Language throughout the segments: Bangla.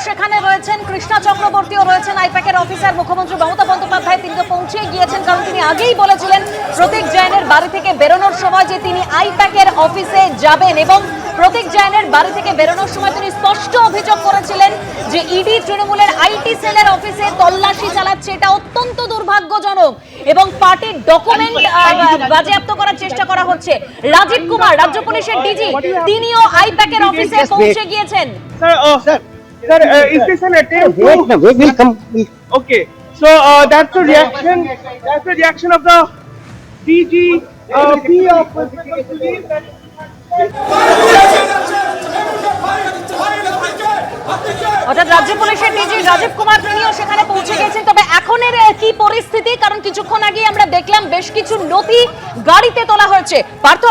সেখানে রয়েছেন, কৃষ্ণা চক্রবর্তীও রয়েছেন আইপ্যাকের অফিসার। মুখ্যমন্ত্রী মমতা বন্দ্যোপাধ্যায় তিনি তো পৌঁছে গিয়েছেন, কারণ তিনি আগেই বলেছিলেন প্রতীক জৈনের বাড়ি থেকে বেরোনোর সময় যে তিনি আইপ্যাকের অফিসে যাবেন, এবং প্রতীক জৈনের বাড়ি থেকে বেরোনোর সময় তিনি স্পষ্ট অভিযোগ করেছিলেন যে ইডি তৃণমূলের আইটি সেলের অফিসে তল্লাশি চালাচ্ছে। এটা অত্যন্ত দুর্ভাগ্যজনক এবং পার্টির ডকুমেন্ট বাজেয়াপ্ত করার চেষ্টা করা হচ্ছে। রাজীব কুমার, রাজ্য পুলিশের ডিজি, তিনিও আইপ্যাকের অফিসে পৌঁছে গিয়েছেন। Sir, is this an attempt to... We'll come. Okay, so that's the reaction. That's the reaction of the DG P of police. অর্থাৎ রাজ্য পুলিশের ডিজি রাজীব কুমার তিনিও সেখানে পৌঁছে গেছেন। তবে এখনের কি পরিস্থিতি, কারণ কিছুক্ষণ আগে আমরা দেখলাম বেশ কিছু নথি গাড়িতে তোলা হয়েছে। পার্থ,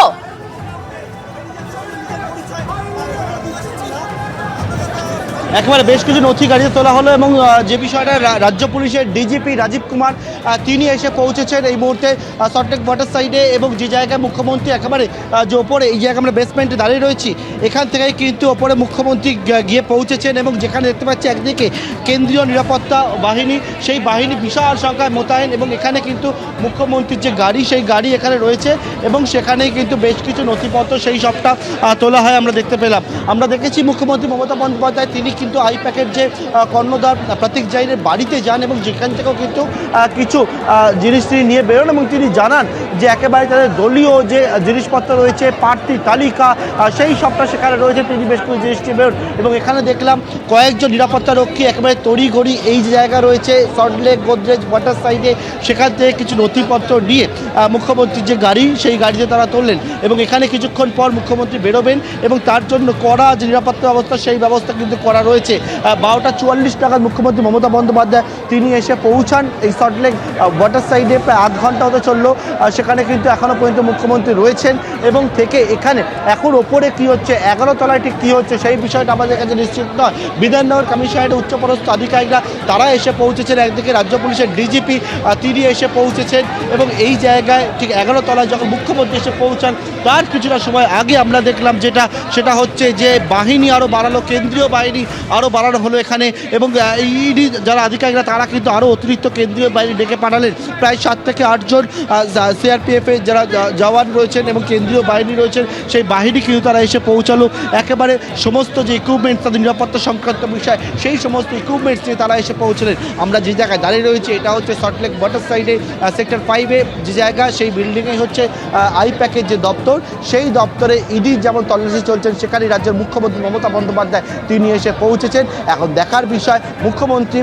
একেবারে বেশ কিছু নথি গাড়িতে তোলা হলো এবং যে বিষয়টা রাজ্য পুলিশের ডিজিপি রাজীব কুমার তিনি এসে পৌঁছেছেন এই মুহূর্তে সল্টলেক ওয়াটার সাইডে, এবং যে জায়গায় মুখ্যমন্ত্রী একেবারে যে ওপরে এই জায়গায় আমরা বেসমেন্টে দাঁড়িয়ে রয়েছি, এখান থেকেই কিন্তু ওপরে মুখ্যমন্ত্রী গিয়ে পৌঁছেছেন। এবং যেখানে দেখতে পাচ্ছি একদিকে কেন্দ্রীয় নিরাপত্তা বাহিনী, সেই বাহিনী বিশাল সংখ্যায় মোতায়েন, এবং এখানে কিন্তু মুখ্যমন্ত্রীর যে গাড়ি সেই গাড়ি এখানে রয়েছে এবং সেখানেই কিন্তু বেশ কিছু নথিপত্র সেই সবটা তোলা হয় আমরা দেখতে পেলাম। আমরা দেখেছি মুখ্যমন্ত্রী মমতা বন্দ্যোপাধ্যায় তিনি কিন্তু আইপ্যাকের যে কর্ণধার প্রতীক জৈনের বাড়িতে যান এবং যেখান থেকেও কিন্তু কিছু জিনিস তিনি নিয়ে বেরোন এবং তিনি জানান যে একেবারে তাদের দলীয় যে জিনিসপত্র রয়েছে, প্রার্থী তালিকা, সেই সবটা সেখানে রয়েছে। তিনি বেশ কিছু জিনিস নিয়ে বেরোন এবং এখানে দেখলাম কয়েকজন নিরাপত্তা রক্ষী একেবারে তড়িঘড়ি এই যে জায়গা রয়েছে সল্টলেক গোদরেজ ওয়াটার সাইডে, সেখান থেকে কিছু নথিপত্র নিয়ে মুখ্যমন্ত্রীর যে গাড়ি সেই গাড়িতে তারা তুললেন এবং এখানে কিছুক্ষণ পর মুখ্যমন্ত্রী বেরোবেন এবং তার জন্য কড়া যে নিরাপত্তা ব্যবস্থা সেই ব্যবস্থা কিন্তু করা রয়েছে। 12:44 নাগাদ মুখ্যমন্ত্রী মমতা বন্দ্যোপাধ্যায় তিনি এসে পৌঁছান এই সল্টলেক ওয়াটার সাইডে। প্রায় আধ ঘন্টা হতে চললো, সেখানে কিন্তু এখনও পর্যন্ত মুখ্যমন্ত্রী রয়েছেন এবং থেকে এখানে এখন ওপরে কী হচ্ছে, 11 তলায় ঠিক কী হচ্ছে সেই বিষয়টা আমাদের কাছে নিশ্চিত নয়। বিধাননগর কমিশনারেটের উচ্চপদস্থ আধিকারিকরা তারা এসে পৌঁছেছেন, একদিকে রাজ্য পুলিশের ডিজিপি তিনি এসে পৌঁছেছেন এবং এই জায়গায় ঠিক 11 তলায় যখন মুখ্যমন্ত্রী এসে পৌঁছান তার কিছুটা সময় আগে আমরা দেখলাম সেটা হচ্ছে যে বাহিনী আরও বাড়ালো, কেন্দ্রীয় বাহিনী আরও বাড়ানো হলো এখানে, এবং ইডি যারা আধিকারিকরা তারা কিন্তু আরও অতিরিক্ত কেন্দ্রীয় বাহিনী ডেকে পাঠালেন। প্রায় 7 থেকে 8 জন সিআরপিএফের যারা জওয়ান রয়েছেন এবং কেন্দ্রীয় বাহিনী রয়েছেন সেই বাহিনী কিন্তু তারা এসে পৌঁছালো। একেবারে সমস্ত যে ইকুইপমেন্টস, তাদের নিরাপত্তা সংক্রান্ত বিষয় সেই সমস্ত ইকুইপমেন্টস নিয়ে তারা এসে পৌঁছলেন। আমরা যে জায়গায় দাঁড়িয়ে রয়েছি এটা হচ্ছে সল্টলেক ওয়াটার সাইডে সেক্টর 5-এ যে জায়গা, সেই বিল্ডিংয়ে হচ্ছে আইপ্যাকের যে দপ্তর, সেই দপ্তরে ইডির যেমন তল্লাশি চলছেন সেখানে রাজ্যের মুখ্যমন্ত্রী মমতা বন্দ্যোপাধ্যায় তিনি এসে পৌঁছেছেন। এখন দেখার বিষয় মুখ্যমন্ত্রী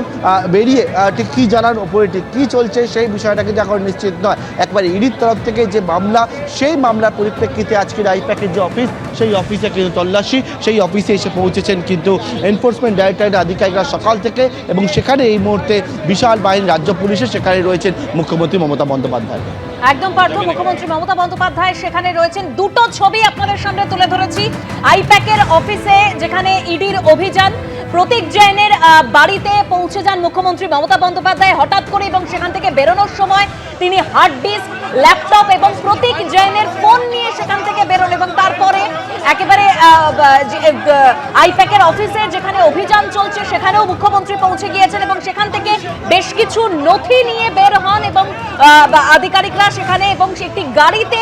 বেরিয়ে ঠিক কী জানার ওপরে ঠিক কী চলছে সেই বিষয়টা কিন্তু এখন নিশ্চিত নয়। একবার ইডির তরফ থেকে যে মামলা, সেই মামলার পরিপ্রেক্ষিতে আজকের আইপ্যাকের যে অফিস সেই অফিসে কিন্তু তল্লাশি, সেই অফিসে এসে পৌঁছেছেন কিন্তু এনফোর্সমেন্ট ডাইরেক্টরেটের আধিকারিকরা সকাল থেকে, এবং সেখানে এই মুহূর্তে বিশাল বাহিনী রাজ্য পুলিশের সেখানে রয়েছেন মুখ্যমন্ত্রী মমতা বন্দ্যোপাধ্যায়। একদম পার্থ, মুখ্যমন্ত্রী মমতা বন্দ্যোপাধ্যায় সেখানে রয়েছেন। দুটো ছবি আপনাদের সামনে তুলে ধরেছি আইপ্যাকের অফিসে, যেখানে ইডির অভিযান। প্রতীক জৈনের বাড়িতে পৌঁছে যান মুখ্যমন্ত্রী মমতা বন্দ্যোপাধ্যায় হঠাৎ করে, এবং সেখান থেকে বেরোনোর সময় তিনি হার্ড ডিস্ক, ল্যাপটপ এবং প্রতীক জৈনের ফোন নিয়ে সেখান থেকে বেরোন, এবং তারপরে একেবারে আইপ্যাকের অফিসে যেখানে অভিযান চলছে সেখানেও মুখ্যমন্ত্রী পৌঁছে গিয়েছেন এবং সেখান থেকে বেশ কিছু নথি নিয়ে বের হন এবং আধিকারিকরা সেখানে, এবং একটি গাড়িতে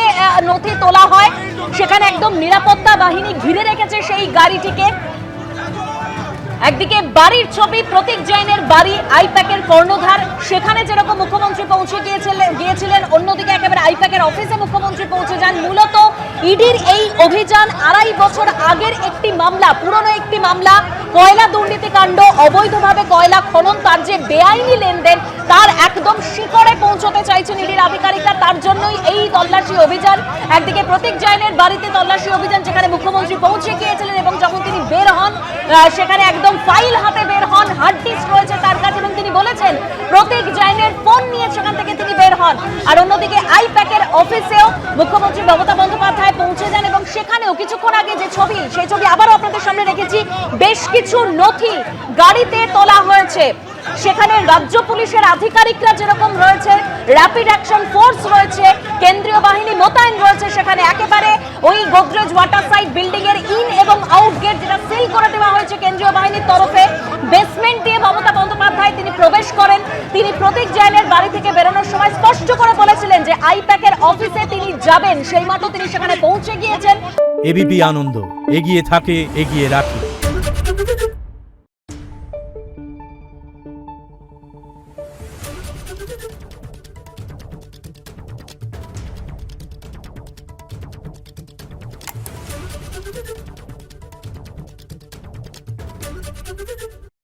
নথি তোলা হয়। সেখানে একদম নিরাপত্তা বাহিনী ঘিরে রেখেছে সেই গাড়িটিকে। একদিকে বাড়ির ছবি, প্রতীক জৈনের বাড়ি আইপ্যাকের কর্ণধার, সেখানে যেরকম মুখ্যমন্ত্রী পৌঁছে গিয়েছিলেন, অন্যদিকে একেবারে আইপ্যাকের অফিসে মুখ্যমন্ত্রী পৌঁছে যান। মূলত ইডির এই অভিযান 2.5 বছর আগের একটি মামলা, পুরনো একটি মামলা, কয়লা দুর্নীতি কাণ্ড, অবৈধভাবে কয়লা খনন, তার যে বেআইনি লেনদেন তার একদম শিকড়ে পৌঁছতে চাইছেন ইডির আধিকারিকরা। তার জন্যই এই তল্লাশি অভিযান। একদিকে প্রতীক জৈনের বাড়িতে তল্লাশি অভিযান, যেখানে মুখ্যমন্ত্রী পৌঁছে গিয়েছিলেন এবং যখন তিনি বের হন সেখানে একদম ফাইল হাতে বের হন, হার্ড ডিস্ক রয়েছে তার কাছে, এবং তিনি বলেছেন প্রতীক জৈনের ফোন নিয়ে সেখান থেকে তিনি বের হন। আর অন্যদিকে আইপ্যাকের অফিসেও মুখ্যমন্ত্রী মমতা বন্দ্যোপাধ্যায় পৌঁছে যান এবং সেখানেও কিছুক্ষণ আগে যে ছবি, সেই ছবি আবারও আপনাদের সামনে রেখেছি। বেশ কিছু নথি গাড়িতে তোলা হয়েছে। সেখানে রাজ্য পুলিশের আধিকারিকরা যেরকম রয়েছে, র্যাপিড অ্যাকশন ফোর্স রয়েছে, কেন্দ্রীয় বাহিনী মোতায়েন রয়েছে সেখানে। একেবারে ওই গোদরেজ ওয়াটার সাইড বিল্ডিং এর ইন এবং আউট গেট যেটা সিল করে দেওয়া হয়েছে কেন্দ্রীয় বাহিনীর তরফে, বেস বিষয়ে স্পষ্ট করে বলেছিলেন যে আইপ্যাকের অফিসে তিনি যাবেন, সেই মতো তিনি সেখানে পৌঁছে গিয়েছেন। এবিপি আনন্দ, এগিয়ে থাকে, এগিয়ে রাখে।